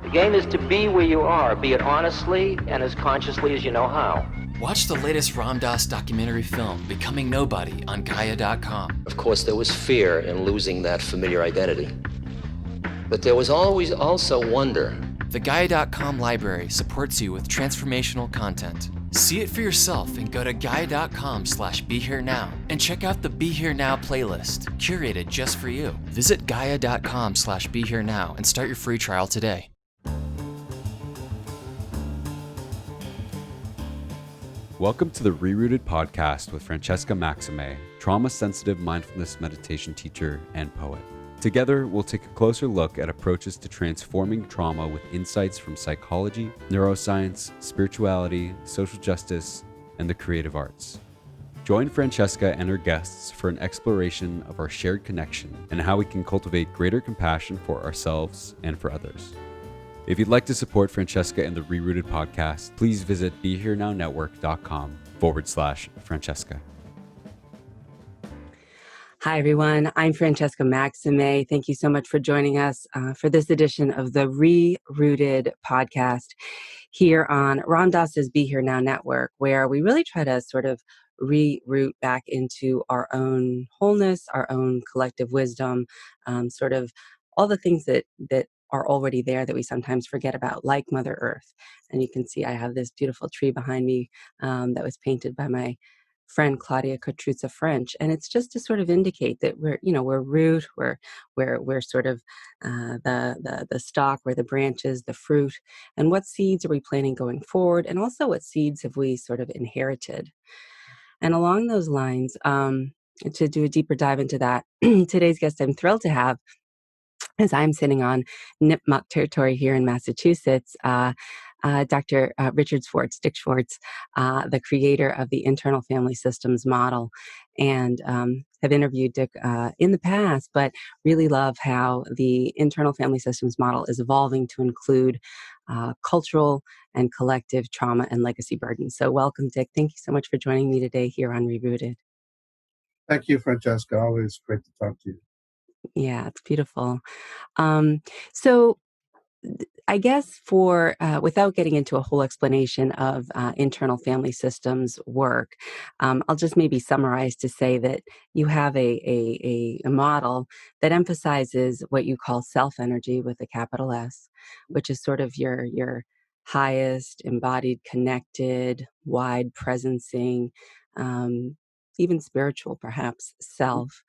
The game is to be where you are, be it honestly and as consciously as you know how. Watch the latest Ram Dass documentary film, Becoming Nobody, on Gaia.com. Of course, there was fear in losing that familiar identity. But there was always also wonder. The Gaia.com library supports you with transformational content. See it for yourself and go to Gaia.com/BeHereNow and check out the Be Here Now playlist, curated just for you. Visit Gaia.com/BeHereNow and start your free trial today. Welcome to the ReRooted podcast with Francesca Maximé, trauma-sensitive mindfulness meditation teacher and poet. Together, we'll take a closer look at approaches to transforming trauma with insights from psychology, neuroscience, spirituality, social justice, and the creative arts. Join Francesca and her guests for an exploration of our shared connection and how we can cultivate greater compassion for ourselves and for others. If you'd like to support Francesca and the ReRooted podcast, please visit BeHereNowNetwork.com/Francesca. Hi, everyone. I'm Francesca Maximé. Thank you so much for joining us for this edition of the ReRooted podcast here on Ram Dass's Be Here Now Network, where we really try to sort of reroot back into our own wholeness, our own collective wisdom, sort of all the things that are already there that we sometimes forget about, like Mother Earth. And you can see I have this beautiful tree behind me that was painted by my friend Claudia Cotruzza French, and it's just to sort of indicate that we're root, we're sort of the stalk, we're the branches, the fruit, and what seeds are we planting going forward, and also what seeds have we sort of inherited. And along those lines, to do a deeper dive into that, today's guest I'm thrilled to have, as I'm sitting on Nipmuc territory here in Massachusetts, Dr. Richard Schwartz, Dick Schwartz, the creator of the internal family systems model, and have interviewed Dick in the past, but really love how the internal family systems model is evolving to include cultural and collective trauma and legacy burdens. So welcome, Dick. Thank you so much for joining me today here on ReRooted. Thank you, Francesca. Always great to talk to you. Yeah, it's beautiful. So I guess for without getting into a whole explanation of internal family systems work, I'll just maybe summarize to say that you have a model that emphasizes what you call self-energy with a capital S, which is sort of your highest embodied, connected, wide presencing, even spiritual perhaps self.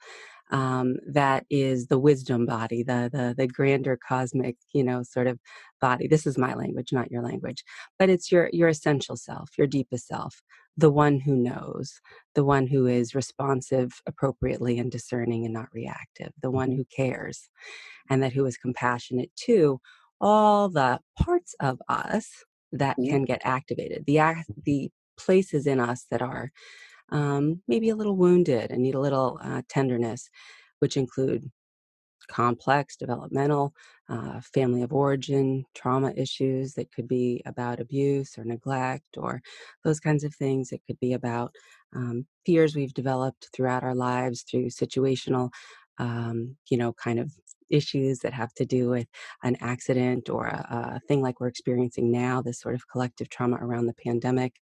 That is the wisdom body, the grander cosmic, sort of body. This is my language, not your language, but it's your essential self, your deepest self, the one who knows, the one who is responsive appropriately and discerning and not reactive, the one who cares, and that who is compassionate to all the parts of us that can get activated, the places in us that are maybe a little wounded and need a little tenderness, which include complex developmental, family of origin, trauma issues that could be about abuse or neglect or those kinds of things. It could be about fears we've developed throughout our lives through situational, kind of issues that have to do with an accident or a thing like we're experiencing now, this sort of collective trauma around the pandemic,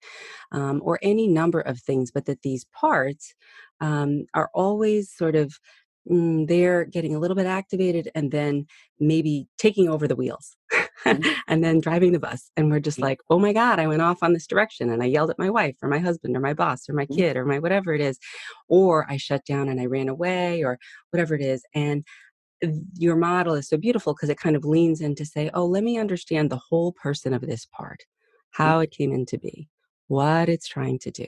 or any number of things, but that these parts are always sort of they're getting a little bit activated and then maybe taking over the wheels and then driving the bus. And we're just like, oh my God, I went off on this direction and I yelled at my wife or my husband or my boss or my kid or my whatever it is, or I shut down and I ran away or whatever it is. And your model is so beautiful because it kind of leans in to say, oh, let me understand the whole person of this part, how it came into be, what it's trying to do,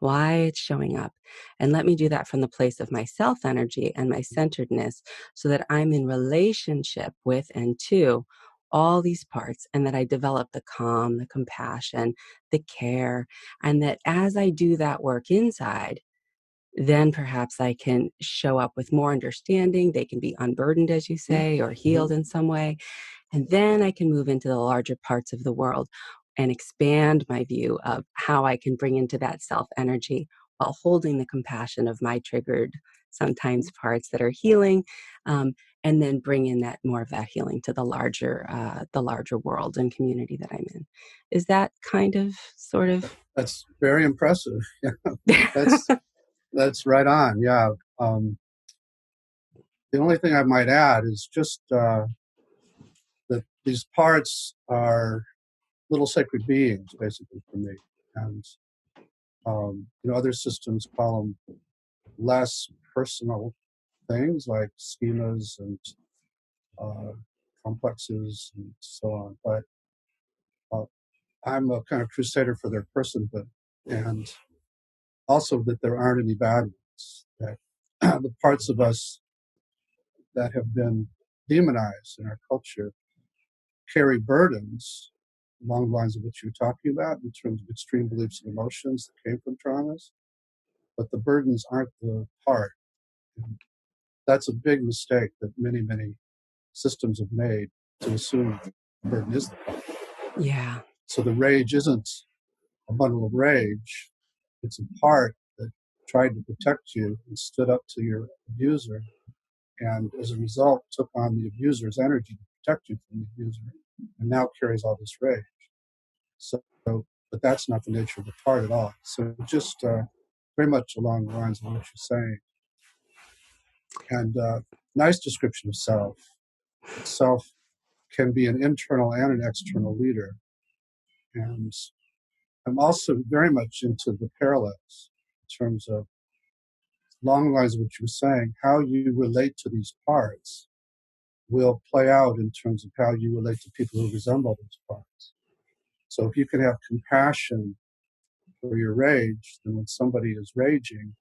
why it's showing up. And let me do that from the place of my self energy and my centeredness so that I'm in relationship with and to all these parts, and that I develop the calm, the compassion, the care, and that as I do that work inside, then perhaps I can show up with more understanding. They can be unburdened, as you say, or healed in some way. And then I can move into the larger parts of the world and expand my view of how I can bring into that self energy while holding the compassion of my triggered, sometimes parts that are healing, and then bring in that more of that healing to the larger world and community that I'm in. Is that kind of sort of? That's very impressive. That's right on. Yeah. The only thing I might add is just that these parts are little sacred beings, basically, for me. And other systems call them less personal things like schemas and complexes and so on. But I'm a kind of crusader for their personhood, and also that there aren't any bad ones. That the parts of us that have been demonized in our culture carry burdens along the lines of what you're talking about in terms of extreme beliefs and emotions that came from traumas, but the burdens aren't the part. And that's a big mistake that many, many systems have made, to assume the burden is the part. Yeah. So the rage isn't a bundle of rage. It's a part that tried to protect you and stood up to your abuser, and as a result took on the abuser's energy to protect you from the abuser, and now carries all this rage. So, but that's not the nature of the part at all. So just very much along the lines of what you're saying. And nice description of self. Self can be an internal and an external leader. And I'm also very much into the parallels in terms of, along the lines of what you were saying, how you relate to these parts will play out in terms of how you relate to people who resemble those parts. So if you can have compassion for your rage, then when somebody is raging,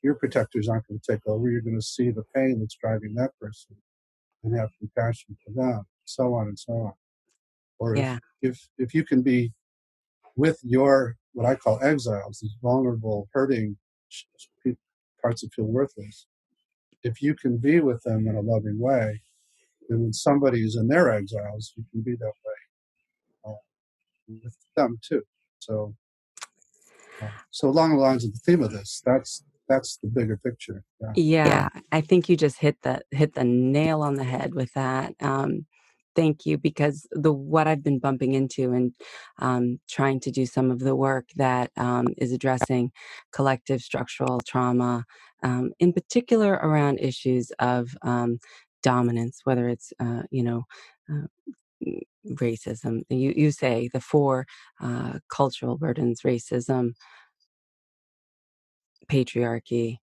your protectors aren't going to take over. You're going to see the pain that's driving that person and have compassion for them, so on and so on. Or Yeah. if you can be with your, what I call exiles, these vulnerable, hurting parts that feel worthless, if you can be with them in a loving way, then when somebody is in their exiles, you can be that way with them too. So along the lines of the theme of this, that's the bigger picture. Yeah, I think you just hit the nail on the head with that. Thank you, because what I've been bumping into and trying to do some of the work that is addressing collective structural trauma, in particular around issues of dominance, whether it's racism. You say the four cultural burdens: racism, patriarchy,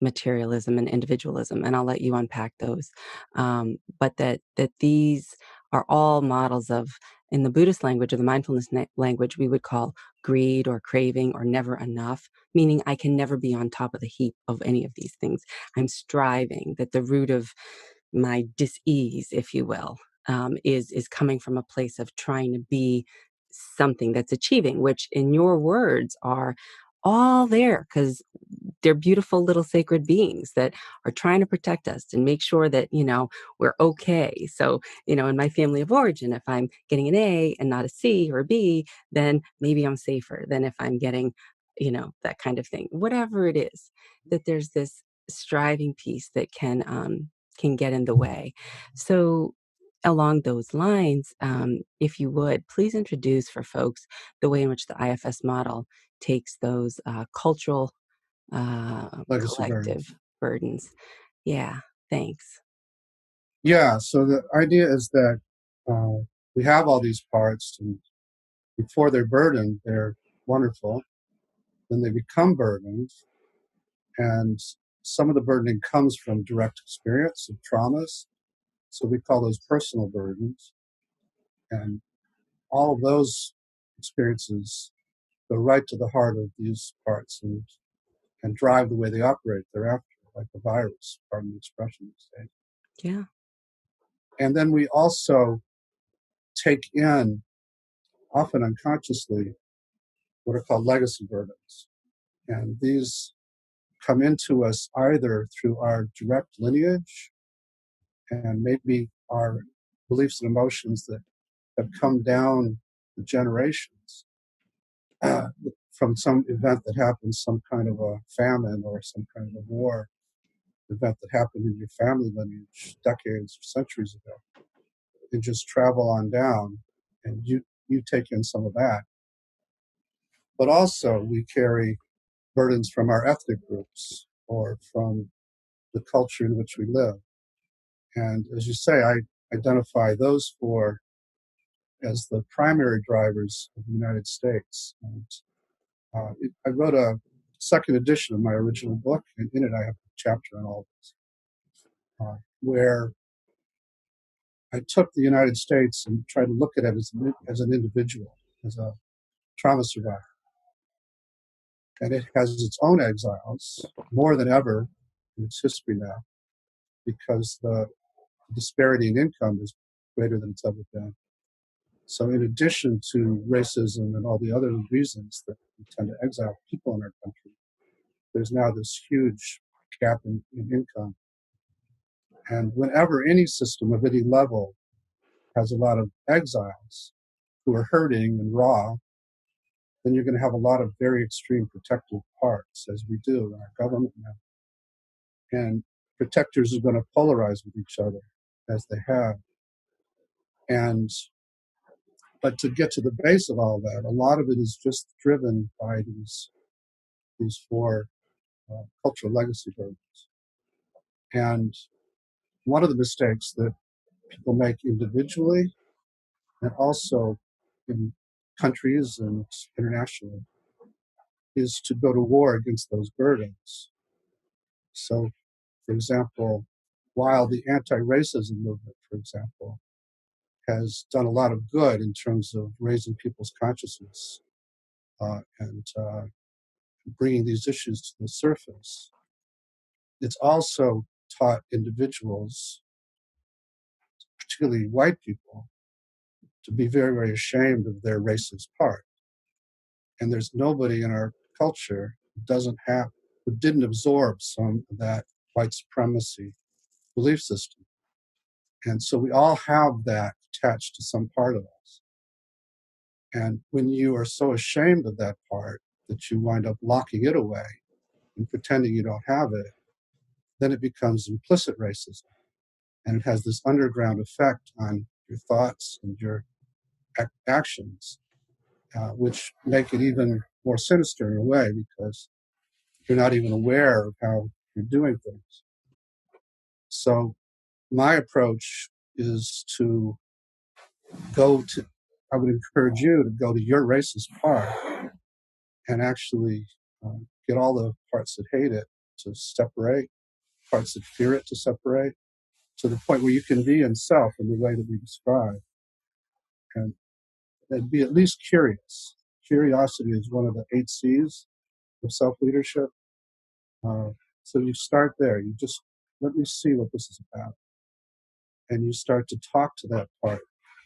materialism, and individualism, and I'll let you unpack those. But that these are all models of, in the Buddhist language or the mindfulness language, we would call greed or craving or never enough, meaning I can never be on top of the heap of any of these things. I'm striving, that the root of my dis-ease, if you will, is coming from a place of trying to be something that's achieving, which in your words are all there because they're beautiful little sacred beings that are trying to protect us and make sure that, we're okay. So, in my family of origin, if I'm getting an A and not a C or a B, then maybe I'm safer than if I'm getting, that kind of thing. Whatever it is, that there's this striving piece that can get in the way. So along those lines, if you would, please introduce for folks the way in which the IFS model takes those cultural collective burdens. Yeah, thanks. Yeah, so the idea is that we have all these parts, and before they're burdened, they're wonderful. Then they become burdens, and some of the burdening comes from direct experience of traumas. So we call those personal burdens. And all of those experiences go right to the heart of these parts and drive the way they operate thereafter, like a virus, pardon the expression these days. Yeah. And then we also take in, often unconsciously, what are called legacy burdens. And these come into us either through our direct lineage and maybe our beliefs and emotions that have come down the generations from some event that happened, some kind of a famine or some kind of a war, event that happened in your family lineage decades or centuries ago, and just travel on down, and you take in some of that. But also we carry burdens from our ethnic groups or from the culture in which we live. And as you say, I identify those four as the primary drivers of the United States. And I wrote a second edition of my original book, and in it I have a chapter on all of this, where I took the United States and tried to look at it as an individual, as a trauma survivor. And it has its own exiles, more than ever in its history now, because the disparity in income is greater than it's ever been. So in addition to racism and all the other reasons that we tend to exile people in our country, there's now this huge gap in income. And whenever any system of any level has a lot of exiles who are hurting and raw, then you're going to have a lot of very extreme protective parts, as we do in our government now. And protectors are going to polarize with each other, as they have. But to get to the base of all that, a lot of it is just driven by these four cultural legacy burdens. And one of the mistakes that people make individually and also in countries and internationally is to go to war against those burdens. So, for example, while the anti-racism movement, for example, has done a lot of good in terms of raising people's consciousness and bringing these issues to the surface, it's also taught individuals, particularly white people, to be very, very ashamed of their racist part. And there's nobody in our culture who didn't absorb some of that white supremacy belief system. And so we all have that attached to some part of us. And when you are so ashamed of that part that you wind up locking it away and pretending you don't have it, then it becomes implicit racism. And it has this underground effect on your thoughts and your actions, which make it even more sinister in a way because you're not even aware of how you're doing things. So my approach is I would encourage you to go to your racist part and actually get all the parts that hate it to separate, parts that fear it to separate, to the point where you can be in self in the way that we describe, and be at least curious. Curiosity is one of the 8 C's of self-leadership. So you start there. You just, let me see what this is about. And you start to talk to that part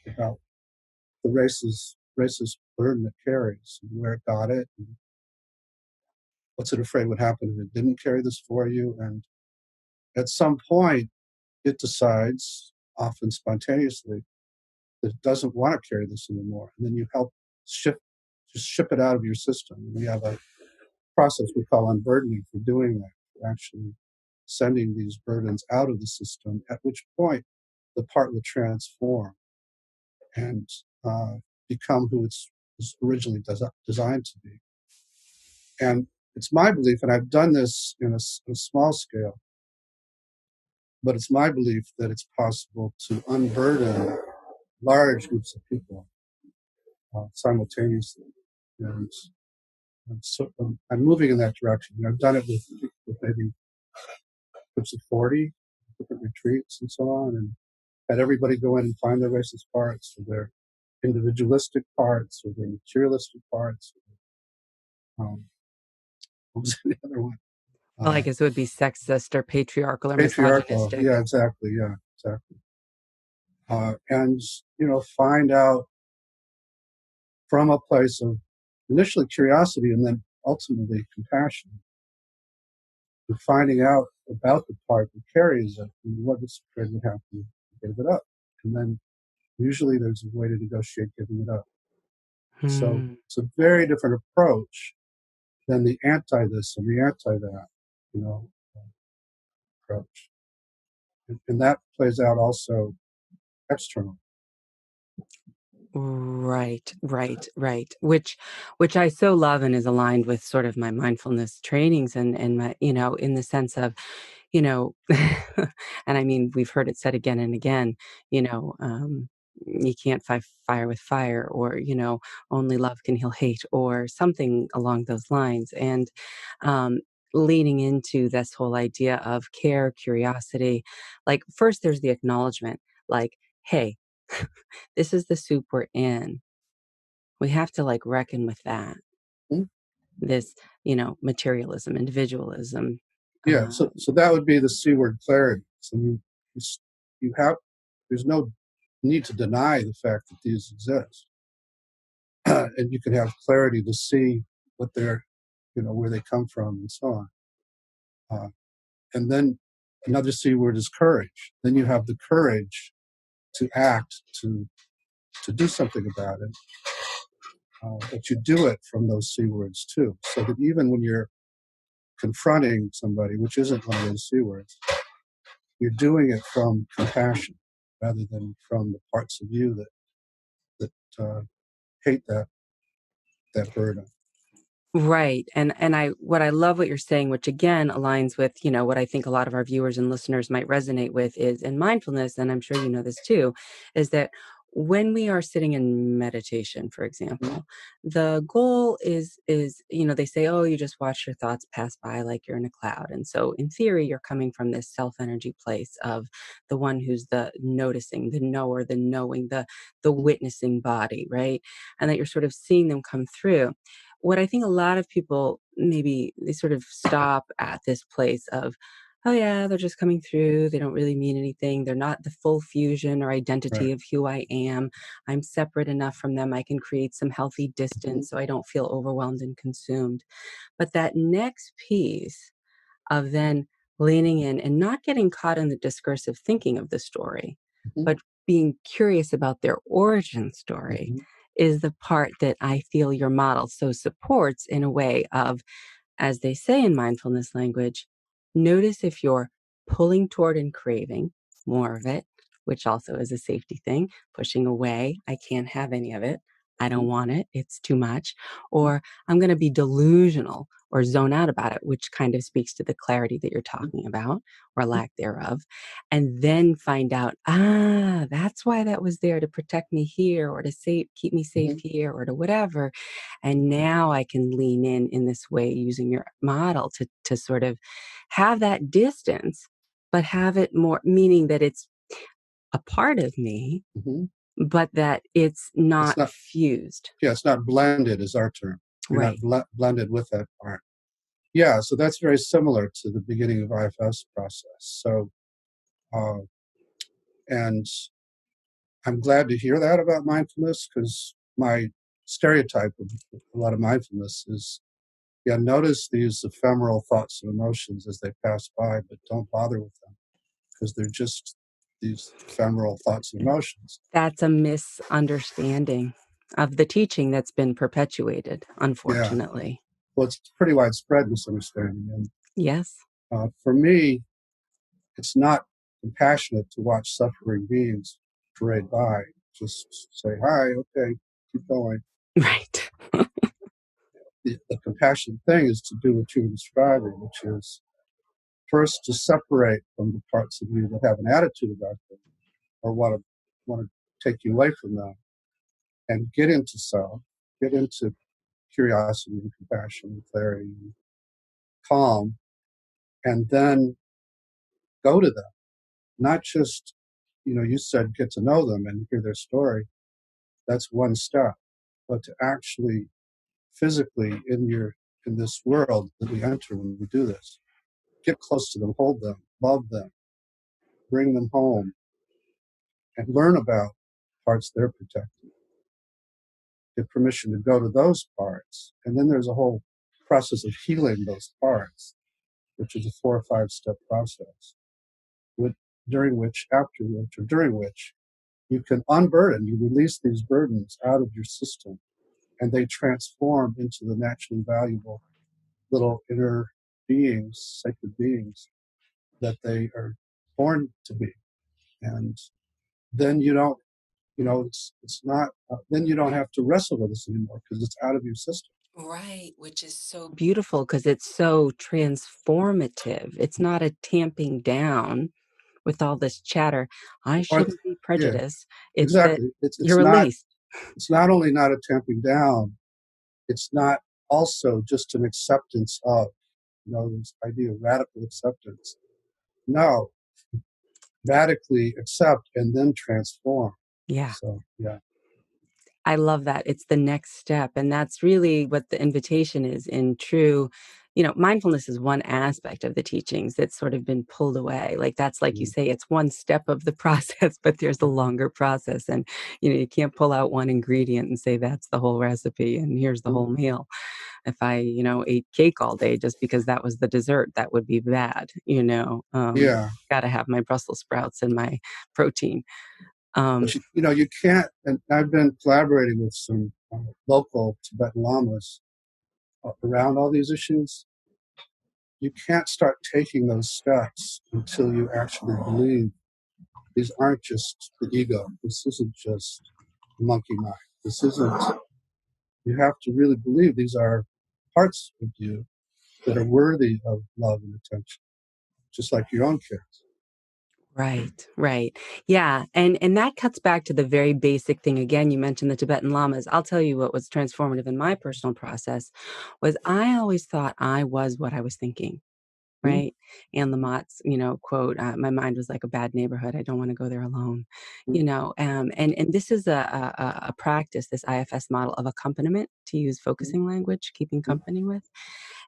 about the racist burden it carries, and where it got it, and what's it afraid would happen if it didn't carry this for you. And at some point, it decides, often spontaneously, that it doesn't want to carry this anymore. And then you help ship it out of your system. And we have a process we call unburdening for doing that, for actually sending these burdens out of the system, at which point the part will transform and become who it's originally designed to be. And it's my belief, and I've done this in a small scale, but it's my belief that it's possible to unburden large groups of people simultaneously. And so I'm moving in that direction. I've done it with maybe groups of 40 different retreats and so on, and had everybody go in and find their racist parts, or their individualistic parts, or their materialistic parts. What was the other one? Well, I guess it would be sexist or patriarchal or Patriarchal. misogynistic. Yeah, exactly. And, find out from a place of initially curiosity and then ultimately compassion, and finding out about the part that carries it and what it's afraid would happen if you gave it up. And then usually there's a way to negotiate giving it up. So it's a very different approach than the anti this and the anti that. approach. And that plays out also external. Right, right. Which I so love and is aligned with sort of my mindfulness trainings and my, in the sense of, you know, and I mean, we've heard it said again and again, you know, you can't fight fire with fire, or, only love can heal hate, or something along those lines. And um, leaning into this whole idea of care, curiosity, like first there's the acknowledgement, like, hey, this is the soup we're in. We have to like reckon with that. Hmm? This, materialism, individualism. Yeah, so that would be the C word, clarity. So you have, there's no need to deny the fact that these exist. And you can have clarity to see what they're, where they come from and so on. And then another C word is courage. Then you have the courage to act, to do something about it. But you do it from those C words too. So that even when you're confronting somebody, which isn't one of those C words, you're doing it from compassion rather than from the parts of you that hate that burden. Right. And what I love what you're saying, which again aligns with, what I think a lot of our viewers and listeners might resonate with, is in mindfulness, and I'm sure you know this too, is that when we are sitting in meditation, for example, the goal is, they say, oh, you just watch your thoughts pass by like you're in a cloud. And so in theory, you're coming from this self-energy place of the one who's the noticing, the knower, the knowing, the witnessing body, right? And that you're sort of seeing them come through. What I think a lot of people, maybe they sort of stop at this place of, oh yeah, they're just coming through. They don't really mean anything. They're not the full fusion or identity Right. of who I am. I'm separate enough from them. I can create some healthy distance so I don't feel overwhelmed and consumed. But that next piece of then leaning in and not getting caught in the discursive thinking of the story, but being curious about their origin story is the part that I feel your model so supports, in a way of, as they say in mindfulness language, notice if you're pulling toward and craving more of it, which also is a safety thing, pushing away. I can't have any of it. I don't want it. It's too much. Or I'm going to be delusional or zone out about it, which kind of speaks to the clarity that you're talking about, or lack thereof. And then find out, that's why that was there, to protect me here, or to keep me safe here, or to whatever. And now I can lean in this way, using your model to sort of have that distance, but have it more, meaning that it's a part of me, but that it's not fused. Yeah, it's not blended is our term. You're Right. not blended with that part. Yeah, so that's very similar to the beginning of IFS process. So, and I'm glad to hear that about mindfulness, because my stereotype of a lot of mindfulness is, notice these ephemeral thoughts and emotions as they pass by, but don't bother with them because they're just these ephemeral thoughts and emotions. That's a misunderstanding of the teaching that's been perpetuated, unfortunately. Well, it's pretty widespread misunderstanding. And Yes. for me, it's not compassionate to watch suffering beings parade by. Just say, hi, okay, keep going. Right. The compassionate thing is to do what you were describing, which is first to separate from the parts of you that have an attitude about them or want to take you away from them, and get into self, get into curiosity and compassion and clarity and calm, and then go to them. Not just, you said get to know them and hear their story. That's one step. But to actually physically in this world that we enter when we do this, get close to them, hold them, love them, bring them home, and learn about parts they're protecting. Get permission to go to those parts. And then there's a whole process of healing those parts, which is a 4 or 5 step process, during which you can unburden, you release these burdens out of your system, and they transform into the naturally valuable little inner beings, sacred beings that they are born to be. And then you don't, it's not, then you don't have to wrestle with this anymore because it's out of your system. Right, which is so beautiful because it's so transformative. It's not a tamping down with all this chatter. I shouldn't be prejudiced. Yeah, it's that exactly. you're released. It's not only not a tamping down, it's not also just an acceptance of, this idea of radical acceptance. No, radically accept and then transform. Yeah. So, yeah. I love that. It's the next step. And that's really what the invitation is in true, mindfulness is one aspect of the teachings that's sort of been pulled away. Like that's like you say, it's one step of the process, but there's a longer process. And, you can't pull out one ingredient and say that's the whole recipe and here's the whole meal. If I, ate cake all day just because that was the dessert, that would be bad, Yeah. Got to have my Brussels sprouts and my protein. But you can't, and I've been collaborating with some local Tibetan lamas around all these issues. You can't start taking those steps until you actually believe these aren't just the ego. This isn't just the monkey mind. This isn't, you have to really believe these are parts of you that are worthy of love and attention, just like your own kids. Right. Yeah. And that cuts back to the very basic thing. Again, you mentioned the Tibetan lamas. I'll tell you what was transformative in my personal process was I always thought I was what I was thinking. Right. And Lamott's, quote, my mind was like a bad neighborhood. I don't want to go there alone, and this is a practice, this IFS model of accompaniment, to use focusing language, keeping company with.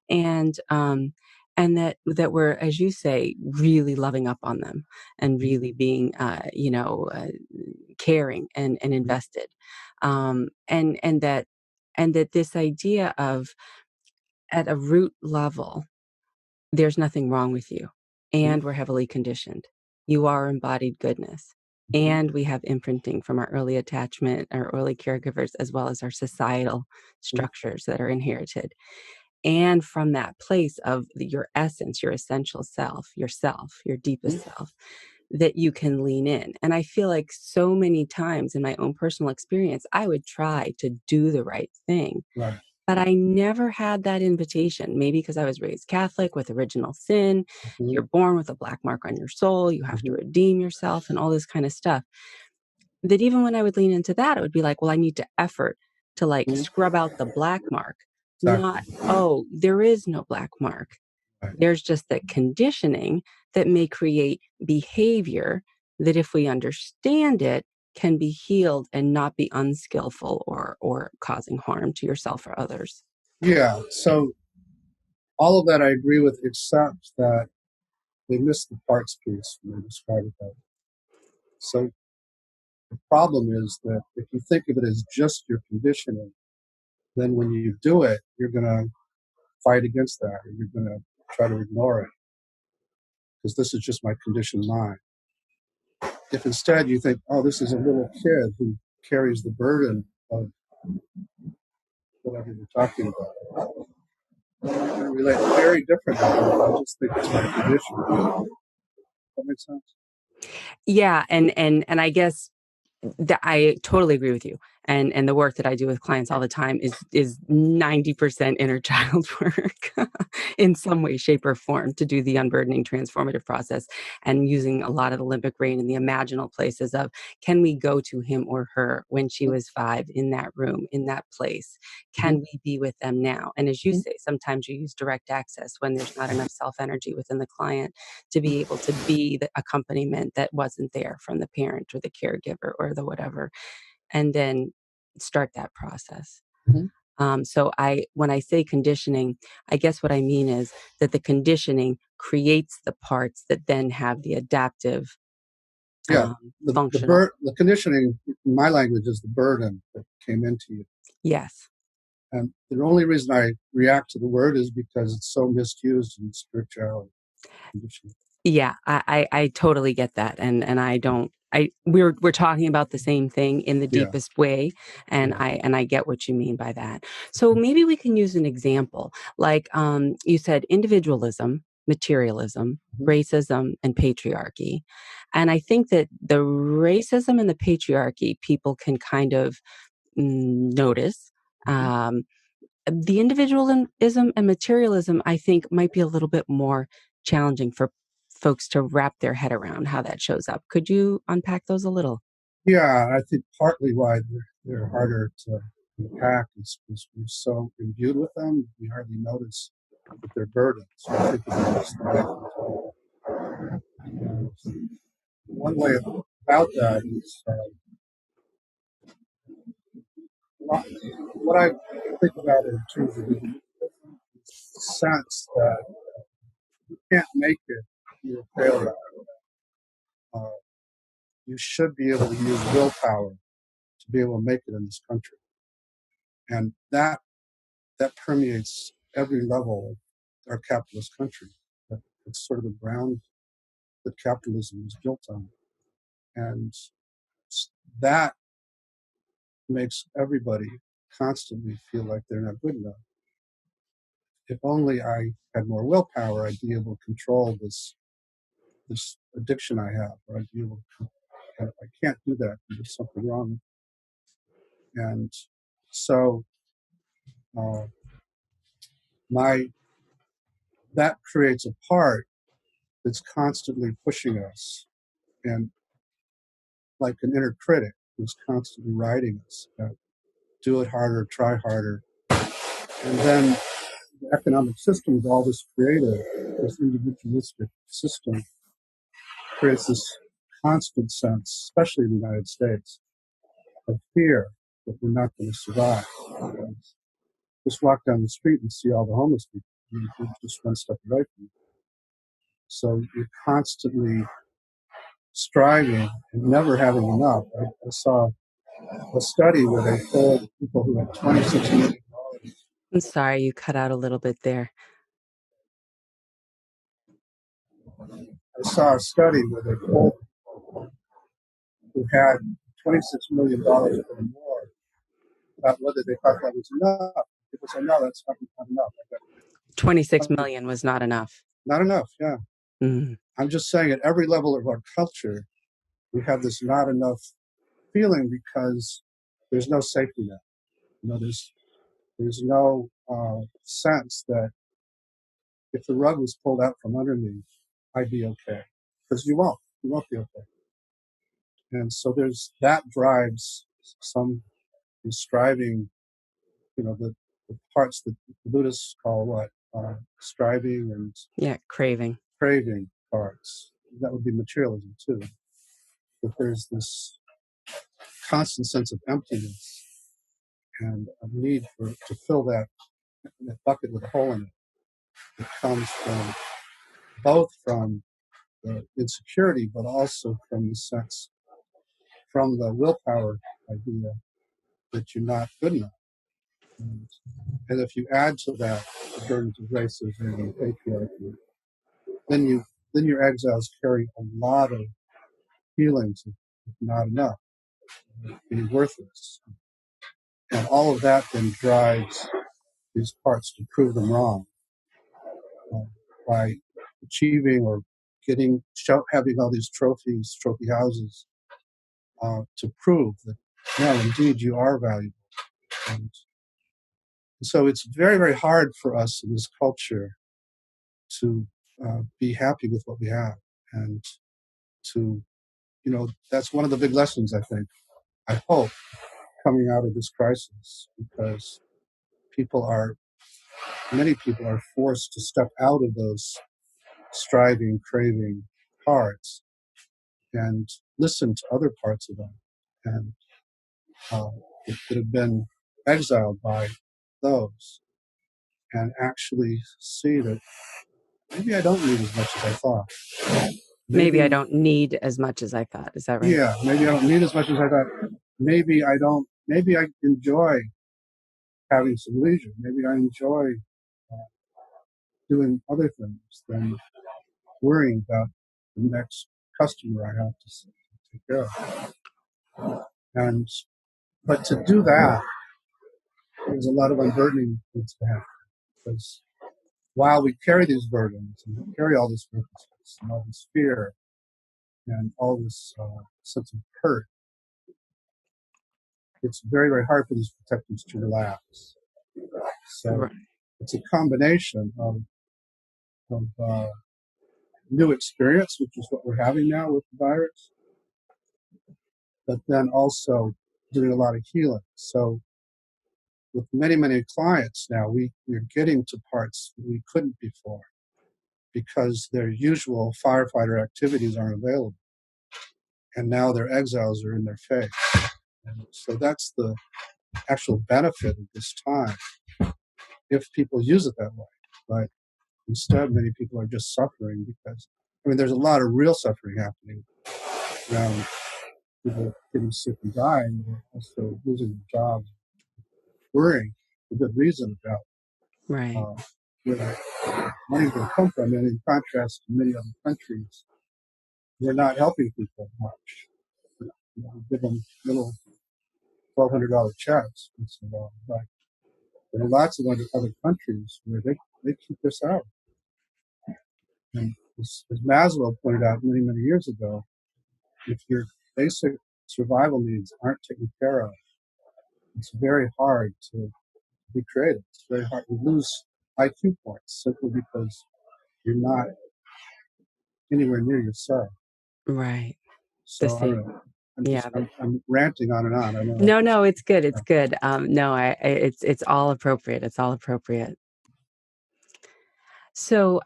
And that we're, as you say, really loving up on them and really being, caring and invested. And that this idea of at a root level, there's nothing wrong with you. And we're heavily conditioned. You are embodied goodness. And we have imprinting from our early attachment, our early caregivers, as well as our societal structures that are inherited. And from that place of your essence, your essential self, your deepest self, that you can lean in. And I feel like so many times in my own personal experience, I would try to do the right thing. Right. But I never had that invitation, maybe because I was raised Catholic with original sin. You're born with a black mark on your soul. You have to redeem yourself and all this kind of stuff. That even when I would lean into that, it would be like, well, I need to effort to like scrub out the black mark. Exactly. Not, oh, there is no black mark. Right. There's just that conditioning that may create behavior that if we understand it, can be healed and not be unskillful or causing harm to yourself or others. Yeah. So all of that I agree with, except that they miss the parts piece when they describe it that way. So the problem is that if you think of it as just your conditioning, then when you do it, you're going to fight against that, or you're going to try to ignore it, because this is just my conditioned mind. If instead you think, oh, this is a little kid who carries the burden of whatever you're talking about, you're going to relate very differently. I just think it's my condition. That makes sense? Yeah, and I guess that I totally agree with you. And the work that I do with clients all the time is 90% inner child work in some way, shape, or form to do the unburdening transformative process, and using a lot of the limbic brain and the imaginal places of, can we go to him or her when she was 5 in that room, in that place? Can we be with them now? And as you say, sometimes you use direct access when there's not enough self-energy within the client to be able to be the accompaniment that wasn't there from the parent or the caregiver or the whatever, and then start that process. So when I say conditioning, I guess what I mean is that the conditioning creates the parts that then have the adaptive, functional. The conditioning, in my language, is the burden that came into you. Yes. And the only reason I react to the word is because it's so misused in spirituality. Conditioning. Yeah, I totally get that, and I don't. We're talking about the same thing in the deepest way, and I get what you mean by that. So maybe we can use an example, like you said, individualism materialism, Mhm. racism, and patriarchy. And I think that the racism and the patriarchy people can kind of notice. Mhm. The individualism and materialism, I think, might be a little bit more challenging for folks to wrap their head around how that shows up. Could you unpack those a little? Yeah, I think partly why they're harder to unpack is because we're so imbued with them, we hardly notice that they're burdens. We think of them as the and one way about that is what I think about in terms of the sense that you can't make it, you're a failure. Uh, you should be able to use willpower to be able to make it in this country. And that permeates every level of our capitalist country. It's sort of the ground that capitalism is built on. And that makes everybody constantly feel like they're not good enough. If only I had more willpower, I'd be able to control this addiction I have, or I'd be able to, I can't do that. There's something wrong. And so uh, that creates a part that's constantly pushing us, and like an inner critic who's constantly writing us, do it harder, try harder. And then the economic system is all this creative, this individualistic system creates this constant sense, especially in the United States, of fear that we're not going to survive. Just walk down the street and see all the homeless people. You're just one step away from it. So you're constantly striving and never having enough. I saw a study where they told people who had $26 million. I'm sorry, you cut out a little bit there. I saw a study where they told people who had $26 million or more about whether they thought that was enough. People say, no, that's not enough. 26 million was not enough. Not enough, yeah. Mm. I'm just saying at every level of our culture, we have this not enough feeling because there's no safety net. There's no sense that if the rug was pulled out from under me, I'd be okay. Because you won't be okay. And so that drives some striving, the parts that the Buddhists call what? Striving and craving parts. That would be materialism too. That there's this constant sense of emptiness and a need to fill that bucket with a hole in it. It comes both from the insecurity, but also from the sense, from the willpower idea that you're not good enough. And if you add to that the burdens of racism and patriarchy, then your exiles carry a lot of feelings of not enough, being worthless. And all of that then drives these parts to prove them wrong by achieving or having all these trophy houses to prove that, no, indeed, you are valuable. And so it's very, very hard for us in this culture to be happy with what we have. And to, that's one of the big lessons, I think, I hope, coming out of this crisis, because many people are forced to step out of those striving, craving parts and listen to other parts of them and that have been exiled by those, and actually see that maybe I don't need as much as I thought. Maybe I don't need as much as I thought. Is that right? Yeah, maybe I don't need as much as I thought. Maybe I enjoy having some leisure. Maybe I enjoy doing other things than worrying about the next customer I have to take care of. But to do that, there's a lot of unburdening needs to happen, because while we carry these burdens and we carry all this nervousness and all this fear and all this sense of hurt, it's very, very hard for these protectors to relax. So Right. it's a combination of new experience, which is what we're having now with the virus, but then also doing a lot of healing. So with many, many clients now, we're getting to parts we couldn't before because their usual firefighter activities aren't available. And now their exiles are in their face. And so that's the actual benefit of this time, if people use it that way. But instead, many people are just suffering because, there's a lot of real suffering happening around people getting sick and dying, and also losing their jobs, worrying for good reason about Right. where money's going to come from. And in contrast to many other countries, we're not helping people much. We give them little $1,200 checks. But there are lots of other countries where they keep this out. And as Maslow pointed out many, many years ago, if your basic survival needs aren't taken care of, it's very hard to be creative. It's very hard. You lose IQ points simply because you're not anywhere near yourself. Right. So The I don't same. know. Yeah. I'm ranting on and on. I know. No, it's good. It's good. No, it's all appropriate. It's all appropriate. So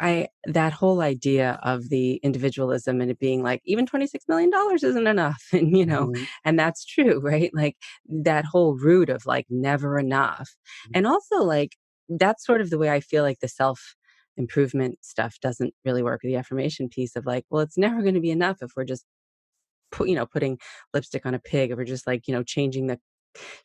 that whole idea of the individualism and it being like, even $26 million isn't enough. And, Mhm. and that's true, right? Like that whole root of like never enough. And also like, that's sort of the way I feel like the self improvement stuff doesn't really work. The affirmation piece of like, well, it's never going to be enough if we're just putting lipstick on a pig, or we're just like, changing the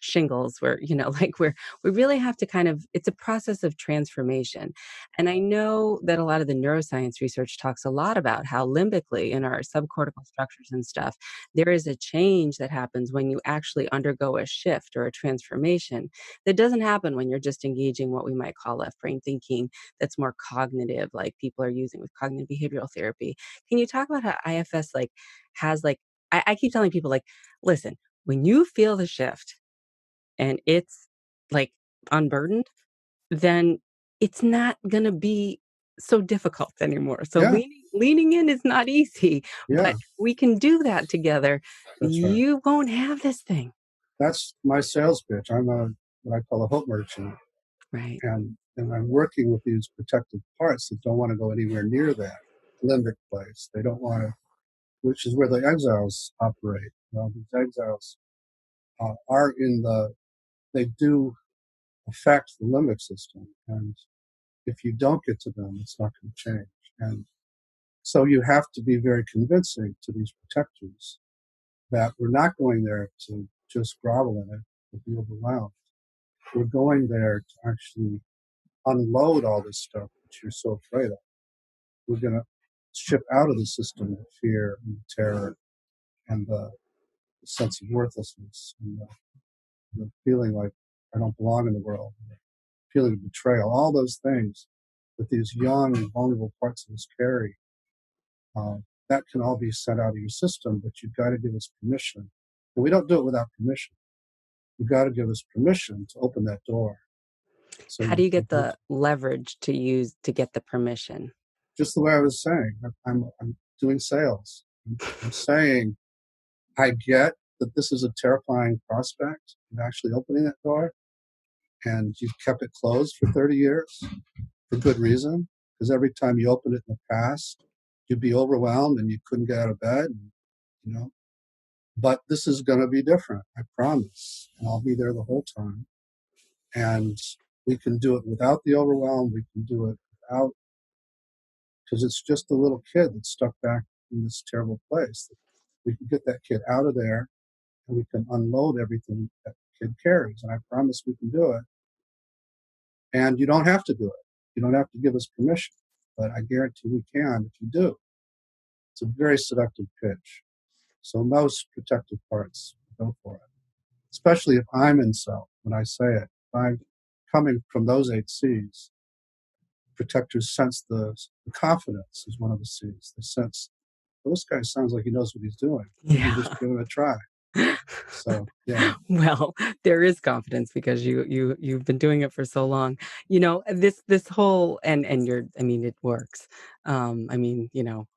shingles, where like we really have to it's a process of transformation. And I know that a lot of the neuroscience research talks a lot about how limbically in our subcortical structures and stuff, there is a change that happens when you actually undergo a shift or a transformation that doesn't happen when you're just engaging what we might call left brain thinking, that's more cognitive, like people are using with cognitive behavioral therapy. Can you talk about how IFS like has like I keep telling people, like, listen, when you feel the shift and it's like unburdened, then it's not going to be so difficult anymore. So Yeah, leaning in is not easy, yeah, but we can do that together. that's right. You won't have this thing. That's my sales pitch. I'm what I call a hope merchant, Right. and I'm working with these protective parts that don't want to go anywhere near that limbic place. They don't want to, which is where the exiles operate. Well, these exiles are they do affect the limbic system, and if you don't get to them, it's not going to change. And so you have to be very convincing to these protectors that we're not going there to just grovel in it or be overwhelmed. We're going there to actually unload all this stuff that you're so afraid of. We're going to ship out of the system the fear and the terror and the sense of worthlessness and the feeling like I don't belong in the world, the feeling of betrayal, all those things that these young, vulnerable parts of us carry. That can all be sent out of your system, but you've got to give us permission. And we don't do it without permission. You've got to give us permission to open that door. So How do you get the leverage to use to get the permission? just the way I was saying, I'm doing sales. I'm saying, I get that this is a terrifying prospect of actually opening that door, and you've kept it closed for 30 years for good reason, because every time you opened it in the past, you'd be overwhelmed and you couldn't get out of bed, But this is going to be different, I promise. And I'll be there the whole time. And we can do it without the overwhelm. We can do it without, because it's just a little kid that's stuck back in this terrible place. We can get that kid out of there, and we can unload everything that kid carries. And I promise we can do it. And you don't have to do it. You don't have to give us permission. But I guarantee we can if you do. It's a very seductive pitch. So most protective parts go for it, especially if I'm in self when I say it. If I'm coming from those 8 C's, protectors sense the confidence is one of the C's. They sense, well, this guy sounds like he knows what he's doing. Let me just give it a try. So yeah. Well, there is confidence because you've been doing it for so long. This whole and you're I mean it works. I mean,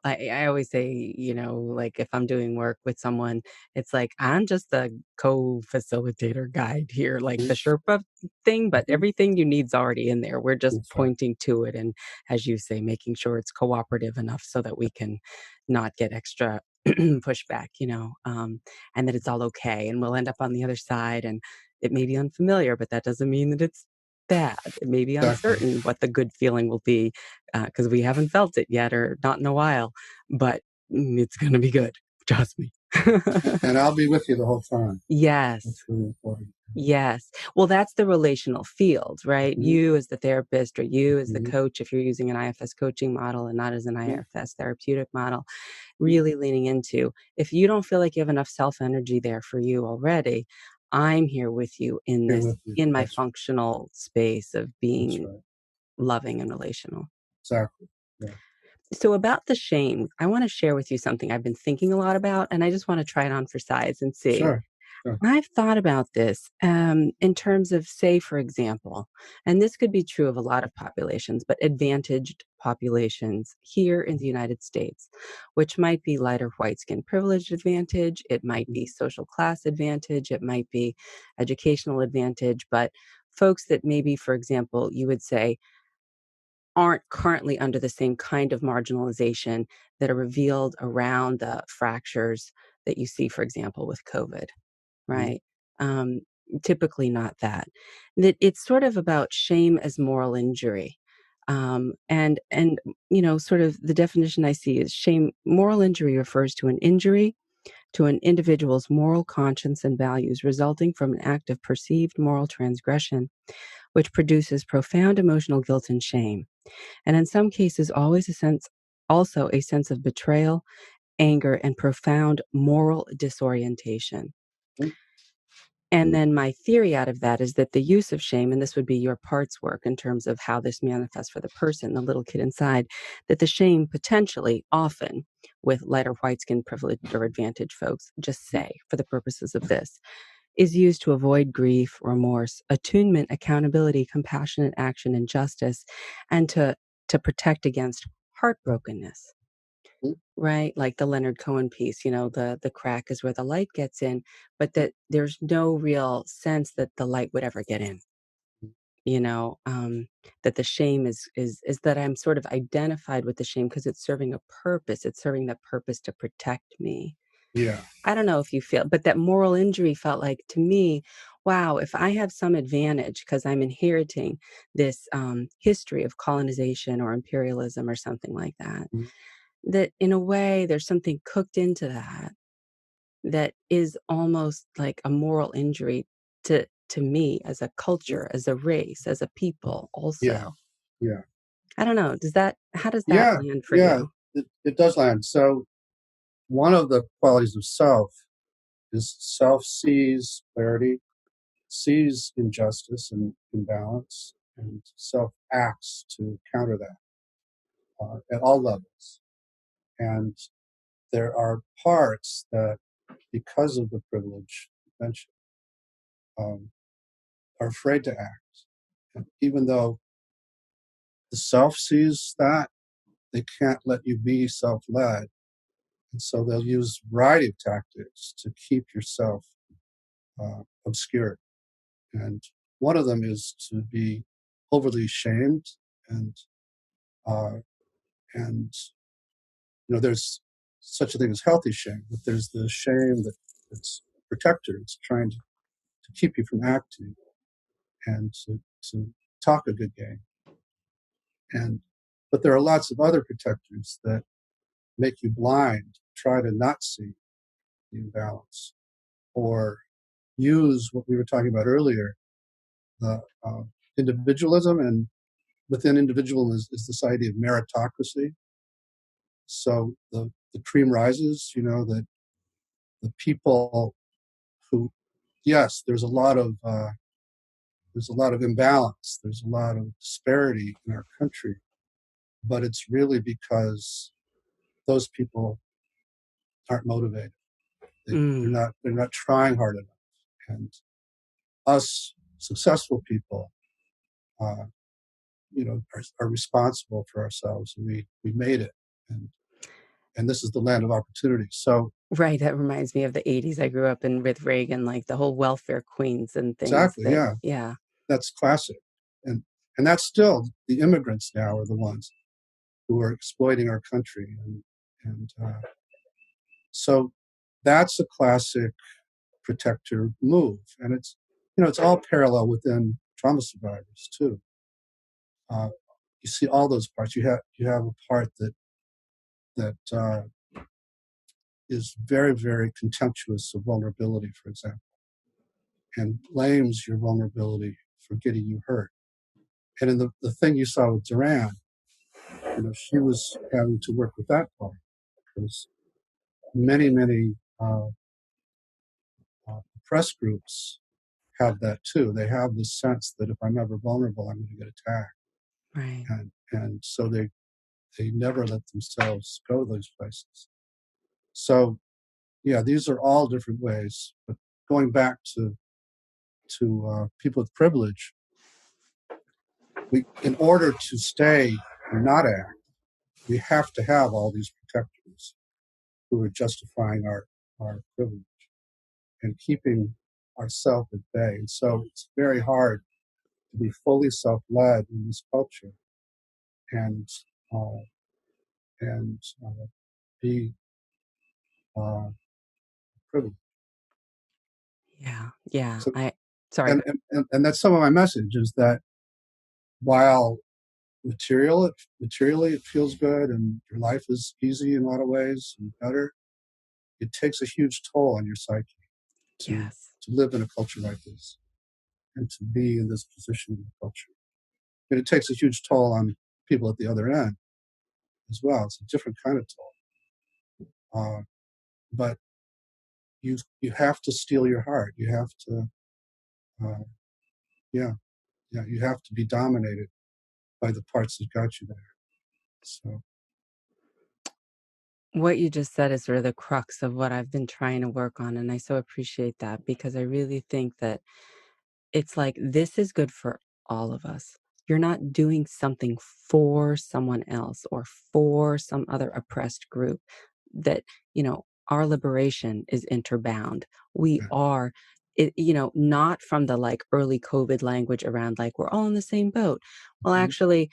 I always say, like if I'm doing work with someone, it's like I'm just a co-facilitator guide here, like the Sherpa thing, but everything you need's already in there. We're just That's right. pointing to it and, as you say, making sure it's cooperative enough so that we can not get extra pushback, and that it's all okay. And we'll end up on the other side and it may be unfamiliar, but that doesn't mean that it's bad. It may be Exactly. uncertain what the good feeling will be because we haven't felt it yet or not in a while, but it's going to be good. Trust me. And I'll be with you the whole time. Yes. That's really important. Yes. Well, that's the relational field, right? Mhm. You as the therapist or you as the Mhm. coach, if you're using an IFS coaching model and not as an Mhm. IFS therapeutic model, really leaning into, if you don't feel like you have enough self energy there for you already, I'm here with you in Here this, with you. in my That's functional space of being right. loving and relational. Exactly. Yeah. So about the shame, I want to share with you something I've been thinking a lot about, and I just want to try it on for size and see. Sure. I've thought about this in terms of, say, for example, and this could be true of a lot of populations, but advantaged populations here in the United States, which might be lighter white skin privilege advantage, it might be social class advantage, it might be educational advantage, but folks that maybe, for example, you would say aren't currently under the same kind of marginalization that are revealed around the fractures that you see, for example, with COVID. Right. Um, Typically not that. That it's sort of about shame as moral injury. And sort of the definition I see is shame. Moral injury refers to an injury to an individual's moral conscience and values resulting from an act of perceived moral transgression, which produces profound emotional guilt and shame. And in some cases, also a sense of betrayal, anger, and profound moral disorientation. And then my theory out of that is that the use of shame, and this would be your parts work in terms of how this manifests for the person, the little kid inside, that the shame potentially, often with lighter white skin privilege or advantage folks, just say for the purposes of this, is used to avoid grief, remorse, attunement, accountability, compassionate action, and justice, and to protect against heartbrokenness. Right? Like the Leonard Cohen piece, the crack is where the light gets in, but that there's no real sense that the light would ever get in. That the shame is that I'm sort of identified with the shame because it's serving a purpose. It's serving the purpose to protect me. Yeah. I don't know if you feel, but that moral injury felt like to me, wow, if I have some advantage because I'm inheriting this history of colonization or imperialism or something like that, that in a way there's something cooked into that is almost like a moral injury to me as a culture, as a race, as a people also. Yeah. Yeah. I don't know. How does that Yeah. land for Yeah. you? It does land. So one of the qualities of self is self sees clarity, sees injustice and imbalance, and self acts to counter that at all levels. And there are parts that, because of the privilege mentioned, are afraid to act. And even though the self sees that, they can't let you be self led. And so they'll use a variety of tactics to keep yourself obscured. And one of them is to be overly shamed and uh, and there's such a thing as healthy shame, but there's the shame that's a protector. It's trying to keep you from acting and to talk a good game. But there are lots of other protectors that make you blind, try to not see the imbalance, or use what we were talking about earlier, the individualism, and within individual is this idea of meritocracy. So the cream rises, that the people who, yes, there's a lot of imbalance, there's a lot of disparity in our country, but it's really because those people aren't motivated. They're not trying hard enough. And us successful people, are responsible for ourselves. We made it, and this is the land of opportunity. So Right. That reminds me of the 80s. I grew up with Reagan, like the whole welfare queens and things exactly, yeah. that's classic, and that's still the immigrants now are the ones who are exploiting our country, and so that's a classic protector move, and it's all parallel within trauma survivors too. You see all those parts. You have a part that is very, very contemptuous of vulnerability, for example, and blames your vulnerability for getting you hurt. And in the thing you saw with Duran, she was having to work with that part because many, many press groups have that too. They have this sense that if I'm ever vulnerable, I'm going to get attacked. Right. And so they never let themselves go those places. So, yeah, these are all different ways. But going back to people with privilege, in order to stay and not act, we have to have all these protectors who are justifying our privilege and keeping ourselves at bay. And so it's very hard to be fully self-led in this culture and be privileged. Yeah. So, Sorry. and that's some of my message is that while materially it feels good and your life is easy in a lot of ways and better, it takes a huge toll on your psyche to live in a culture like this and to be in this position in the culture. And it takes a huge toll on people at the other end as well. It's a different kind of toll. But you have to steel your heart. You have to, you have to be dominated by the parts that got you there. So What you just said is sort of the crux of what I've been trying to work on. And I so appreciate that because I really think that it's like, this is good for all of us. You're not doing something for someone else or for some other oppressed group. That, our liberation is interbound. We are, not from the like early COVID language around like, we're all in the same boat. Well, actually,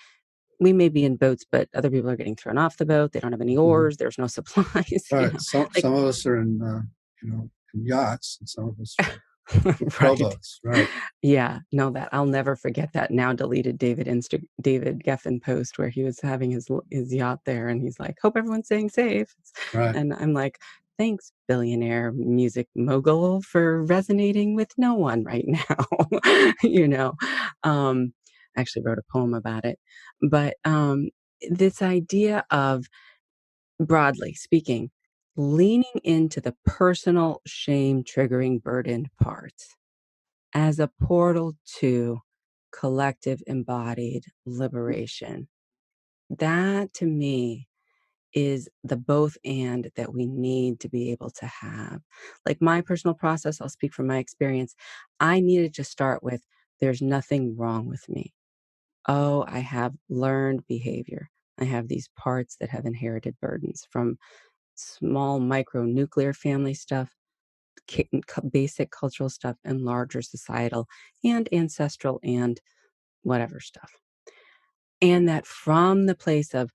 we may be in boats, but other people are getting thrown off the boat. They don't have any oars. There's no supplies. right. Some of us are in in yachts, and some of us are right. rowboats. Right. Yeah. No, that I'll never forget that now deleted David Geffen post where he was having his yacht there, and he's like, "Hope everyone's staying safe." Right. And I'm like, "Thanks, billionaire music mogul, for resonating with no one right now." I actually wrote a poem about it, but this idea of, broadly speaking, leaning into the personal shame triggering burdened parts as a portal to collective embodied liberation. That to me is the both and that we need to be able to have. Like my personal process, I'll speak from my experience. I needed to start with, there's nothing wrong with me. Oh, I have learned behavior. I have these parts that have inherited burdens from small micro nuclear family stuff, basic cultural stuff, and larger societal and ancestral and whatever stuff. And that from the place of,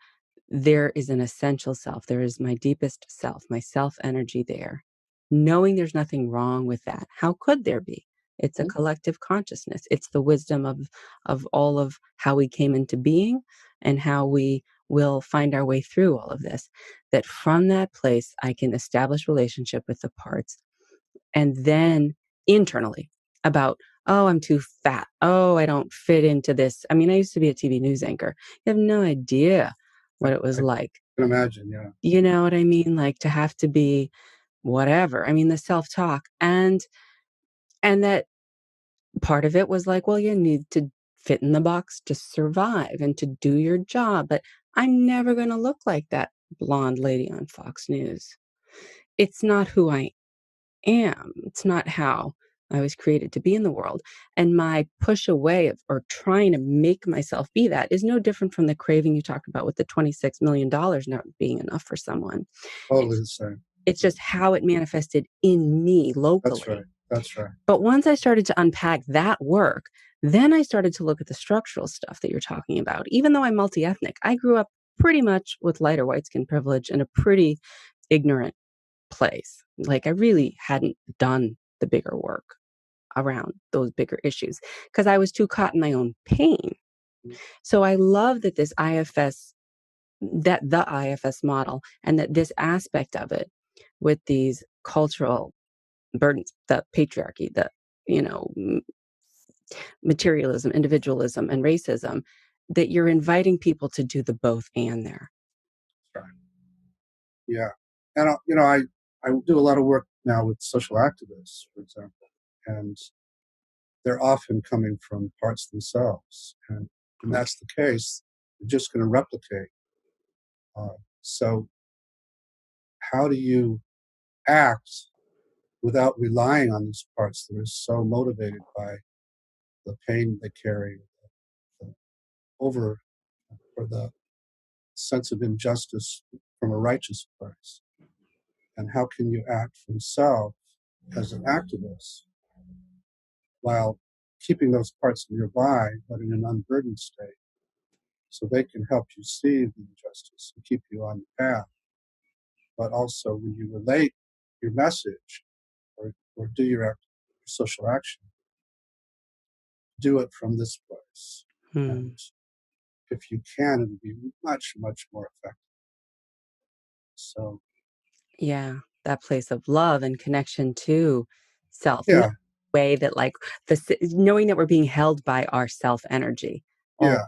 there is an essential self, there is my deepest self, my self energy there, knowing there's nothing wrong with that. How could there be? It's a collective consciousness. It's the wisdom of all of how we came into being and how we will find our way through all of this. That from that place, I can establish relationship with the parts, and then internally about, oh, I'm too fat. Oh, I don't fit into this. I mean, I used to be a TV news anchor. You have no idea what it was like. I can imagine, yeah. You know what I mean? Like to have to be whatever. I mean, the self-talk and that part of it was like, well, you need to fit in the box to survive and to do your job. But I'm never going to look like that blonde lady on Fox News. It's not who I am. It's not how I was created to be in the world. And my push away of, or trying to make myself be that is no different from the craving you talked about with the $26 million not being enough for someone. Totally the same. It's just how it manifested in me locally. That's right. That's right. But once I started to unpack that work, then I started to look at the structural stuff that you're talking about. Even though I'm multi-ethnic, I grew up pretty much with lighter white skin privilege in a pretty ignorant place. Like I really hadn't done the bigger work around those bigger issues because I was too caught in my own pain. So I love that this IFS, that the IFS model, and that this aspect of it with these cultural burdens, the patriarchy, the, materialism, individualism, and racism, that you're inviting people to do the both and there. Right. Yeah. And, I do a lot of work now with social activists, for example, and they're often coming from parts themselves. And when that's the case, they're just going to replicate. So how do you act without relying on these parts that are so motivated by the pain they carry, the over or the sense of injustice from a righteous place? And how can you act from self as an activist while keeping those parts nearby, but in an unburdened state, so they can help you see the injustice and keep you on the path? But also, when you relate your message or do your social action, do it from this place. And if you can, it'll be much, much more effective. So, yeah, that place of love and connection to self. yeah, Way that, like, knowing that we're being held by our self energy. yeah,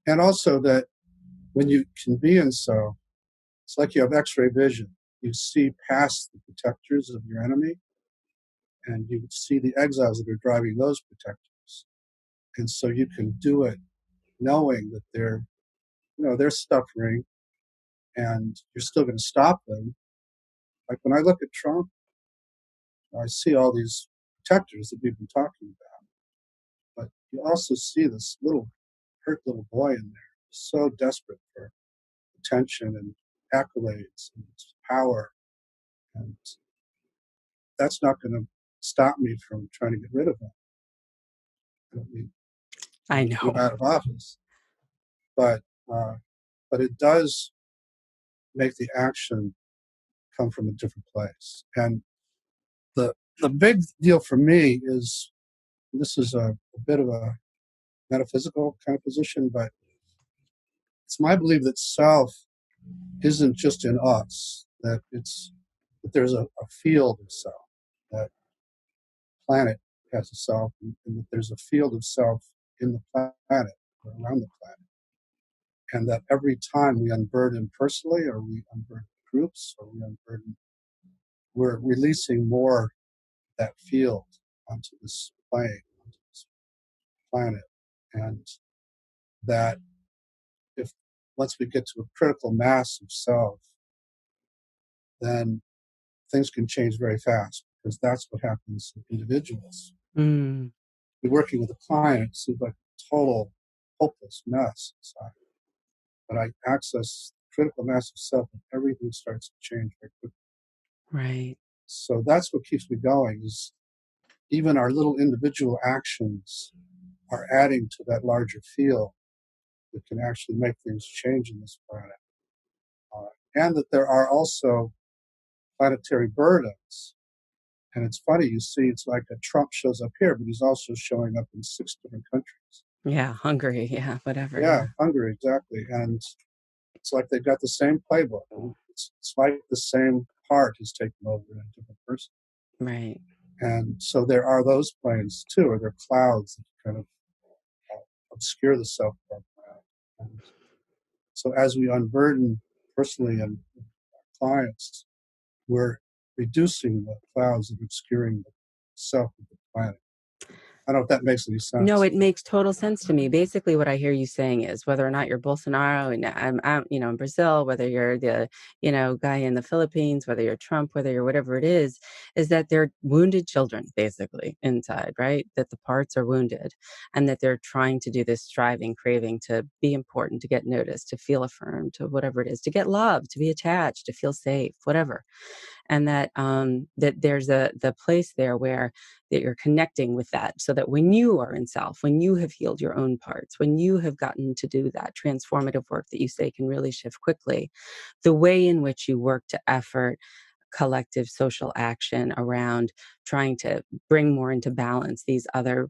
and also that when you can be in self, it's like you have X-ray vision. You see past the protectors of your enemy, and you see the exiles that are driving those protectors. And so you can do it knowing that they're suffering, and you're still going to stop them. Like when I look at Trump, I see all these protectors that we've been talking about, but you also see this hurt little boy in there, so desperate for attention and accolades and power. And that's not going to stop me from trying to get rid of him. I don't mean I know. get him out of office, but it does make the action come from a different place. And the big deal for me is, this is a bit of a metaphysical kind of position, but it's my belief that self isn't just in us, that there's a field of self, that planet has a self, and that there's a field of self in the planet or around the planet. And that every time we unburden personally, or we unburden groups, or we unburden, we're releasing more of that field onto this plane, onto this planet. And that once we get to a critical mass of self, then things can change very fast, because that's what happens to individuals. We're working with a client, it seems like a total hopeless mess inside. But I access critical mass of self, and everything starts to change very quickly. Right. So that's what keeps me going, is even our little individual actions are adding to that larger field that can actually make things change in this planet. And that there are also planetary burdens. And it's funny, you see, it's like a Trump shows up here, but he's also showing up in 6 different countries. Yeah, Hungary, yeah, whatever. Yeah, Hungary, exactly. And it's like they've got the same playbook. It's like the same part is taken over in a different person. Right. And so there are those planes too, or there are clouds that kind of obscure the self of our planet. And so as we unburden personally and our clients, we're reducing the clouds that are obscuring the self of the planet. I don't know if that makes any sense. No, it makes total sense to me. Basically, what I hear you saying is whether or not you're Bolsonaro and I'm in Brazil, whether you're the, guy in the Philippines, whether you're Trump, whether you're whatever it is that they're wounded children basically inside, right? That the parts are wounded and that they're trying to do this striving, craving to be important, to get noticed, to feel affirmed, to whatever it is, to get loved, to be attached, to feel safe, whatever. And that there's the place there where that you're connecting with that, so that when you are in self, when you have healed your own parts, when you have gotten to do that transformative work that you say can really shift quickly, the way in which you work to effort collective social action around trying to bring more into balance these other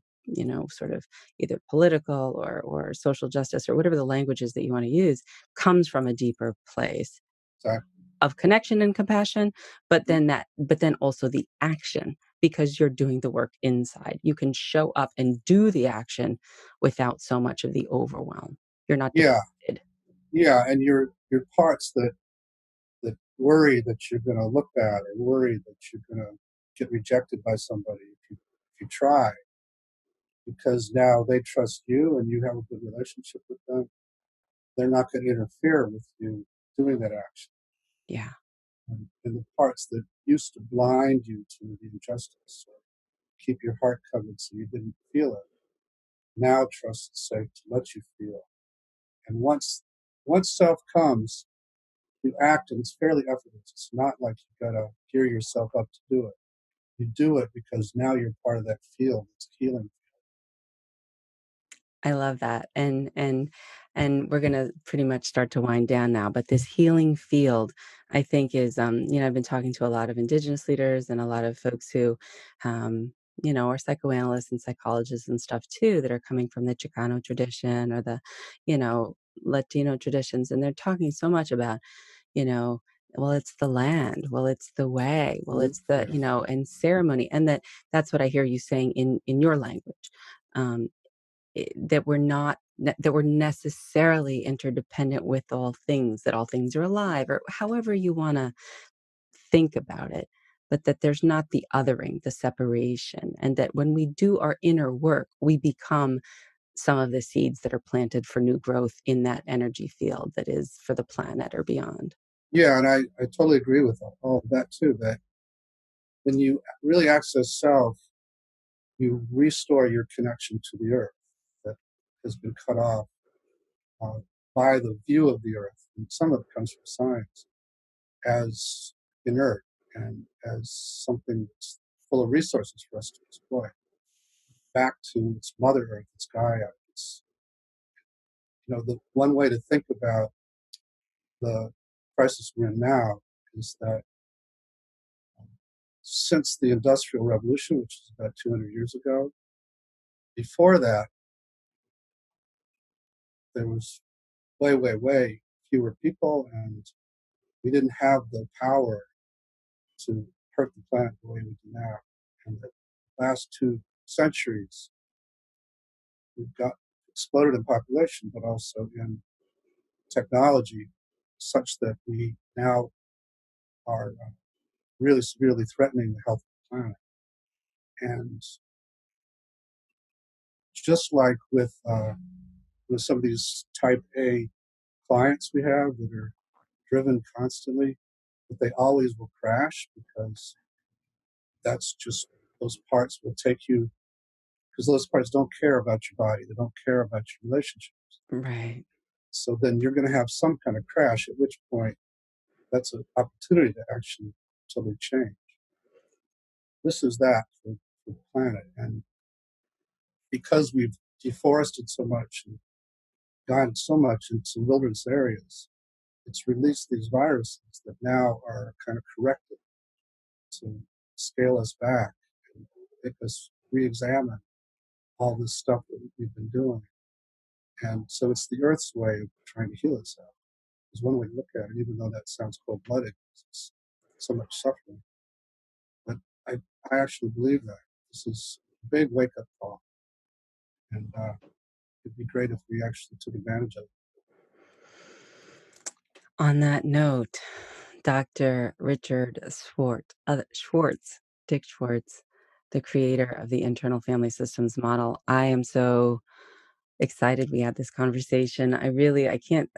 sort of either political or social justice or whatever the language is that you want to use comes from a deeper place Exactly. of connection and compassion, but then also the action, because you're doing the work inside. You can show up and do the action without so much of the overwhelm. You're not Yeah. defeated. Yeah, and your parts that worry that you're going to look bad or worry that you're going to get rejected by somebody if you try, because now they trust you and you have a good relationship with them. They're not going to interfere with you doing that action. Yeah. And the parts that used to blind you to the injustice or keep your heart covered so you didn't feel it, now trust is safe to let you feel. And once self comes, you act, and it's fairly effortless. It's not like you gotta gear yourself up to do it. You do it because now you're part of that field. It's healing. I love that. And we're going to pretty much start to wind down now, but this healing field, I think is, I've been talking to a lot of Indigenous leaders and a lot of folks who, are psychoanalysts and psychologists and stuff too, that are coming from the Chicano tradition or the, Latino traditions. And they're talking so much about, well, it's the land, well, it's the way, well, it's the, and ceremony. And that's what I hear you saying in your language. That we're necessarily interdependent with all things, that all things are alive, or however you want to think about it, but that there's not the othering, the separation, and that when we do our inner work, we become some of the seeds that are planted for new growth in that energy field that is for the planet or beyond. Yeah, and I totally agree with all of that too, that when you really access self, you restore your connection to the earth that has been cut off by the view of the earth. And some of it comes from science as inert and as something that's full of resources for us to exploit. Back to its mother earth, its Gaia. It's, the one way to think about the crisis we're in now is that since the Industrial Revolution, which is about 200 years ago, before that, there was way fewer people, and we didn't have the power to hurt the planet the way we do now. And the last 2 centuries, we've got exploded in population, but also in technology, such that we now are really severely threatening the health of the planet. And just like with some of these type A clients we have that are driven constantly, but they always will crash because that's just, those parts will take you, because those parts don't care about your body. They don't care about your relationships. Right. So then you're going to have some kind of crash, at which point that's an opportunity to actually totally change. This is that for the planet. And because we've deforested so much and gone so much into wilderness areas, it's released these viruses that now are kind of corrected to scale us back and make us re-examine all this stuff that we've been doing. And so it's the Earth's way of trying to heal itself. Is one way to look at it, even though that sounds cold-blooded. It's so much suffering. But I actually believe that. This is a big wake-up call. And it'd be great if we actually took advantage of it. On that note, Dr. Richard Schwartz, Dick Schwartz, the creator of the internal family systems model. I am so excited we had this conversation. I can't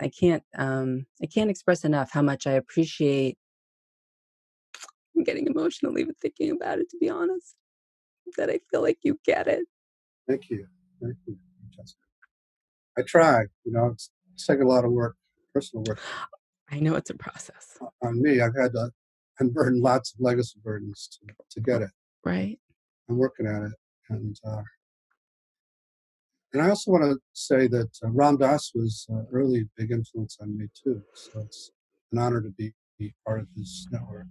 express enough how much I appreciate. I'm getting emotional even thinking about it, to be honest, that I feel like you get it. Thank you, Francesca. I try. It's taken a lot of work, personal work. I know it's a process. On me, I've had to unburden lots of legacy burdens to get it. Right. I'm working at it, and I also want to say that Ram Dass was an early big influence on me too. So it's an honor to be part of his network.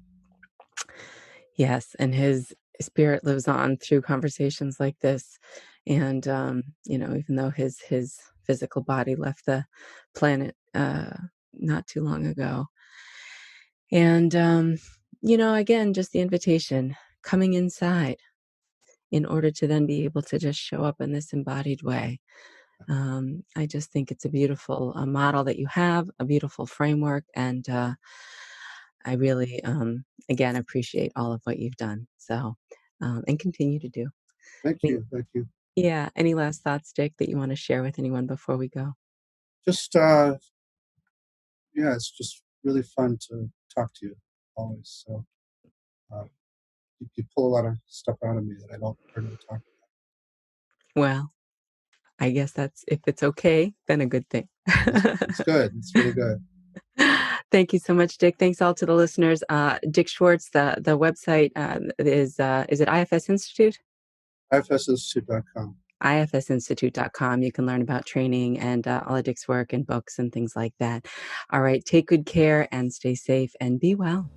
Yes, and his spirit lives on through conversations like this. And even though his physical body left the planet not too long ago. And again, just the invitation, coming inside in order to then be able to just show up in this embodied way. I just think it's a beautiful model that you have, a beautiful framework, and I really, again, appreciate all of what you've done. So, and continue to do. Thank you. Yeah. Any last thoughts, Dick, that you want to share with anyone before we go? Just, it's just really fun to talk to you always. So you pull a lot of stuff out of me that I don't really talk about. Well, I guess that's, if it's okay, then a good thing. It's good. It's really good. Thank you so much, Dick. Thanks all to the listeners. Dick Schwartz, the website is it IFS Institute? IFSinstitute.com. IFSinstitute.com. You can learn about training and all of Dick's work and books and things like that. All right. Take good care and stay safe and be well.